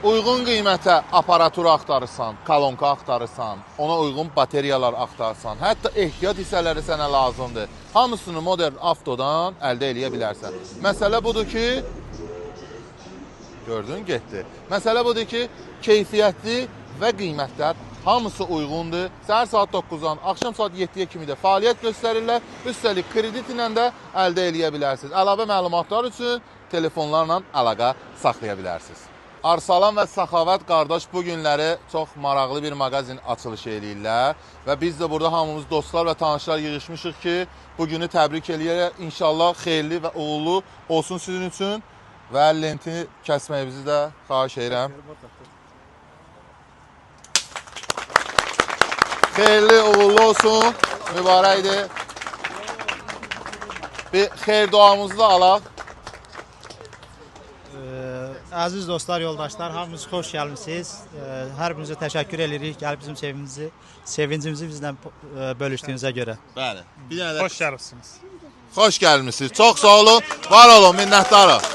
Uyğun qiymətə aparatur axtarırsan, kolonka axtarırsan, ona uyğun bateriyalar axtarırsan, hətta ehtiyat hissələri sənə lazımdır. Hamısını Modern Avtodan əldə eləyə bilərsən. Məsələ budur ki, gördün, getdi. Məsələ budur ki, keyfiyyətli və qiymətlər hamısı uyğundur. Səhər saat 9-dan, axşam saat 7-yə kimi də fəaliyyət göstərirlər. Üstəlik kredit ilə də əldə eləyə bilərsiniz. Əlavə məlumatlar üçün telefonlarla əlaqə saxlaya bilərsiniz. Arsalan və Səxavət qardaş bu günləri çox maraqlı bir mağazin açılışı eləyirlər və biz də burada hamımız dostlar və tanışlar yığışmışıq ki, bu günü təbrik eləyərək inşallah xeyirli və uğurlu olsun sizin üçün və lentini kəsməyimizi də xahiş edirəm. Xeyirli uğurlu olsun, mübarəkdir. Bir xeyir duamızı da alaq. Əziz dostlar, yoldaşlar, hamınız xoş gəlmişsiniz. Hər birinizə təşəkkür edirik. Gəlib bizim sevincimizi bizlə bölüşdüyünüzə görə. Bəli. Bir dənə də Xoş gəlibsiniz. xoş gəlmisiniz. Çox sağ olun. Var olun, minnətdarıq.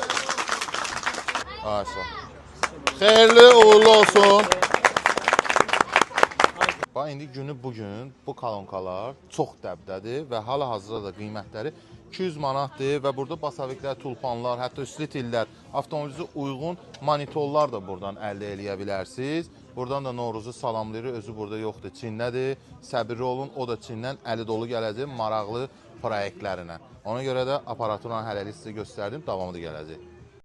Ayşə. Xeyirli uğurlu olsun. Bax, indi günü bugün bu kolonkalar çox dəbdədir və hal-hazırda da qiymətləri 200 manatdır və burada basaviklər, tulpanlar, hətta üstlitillər, avtomobilizə uyğun monitorlar da buradan əldə eləyə bilərsiniz. Buradan da Noruzu salamlayırıq, özü burada yoxdur, Çindədir. Səbirli olun, o da Çindən əli dolu gələcək maraqlı proyektlərinə. Ona görə də aparaturla hələlik sizə göstərdim, davamı da gələcək.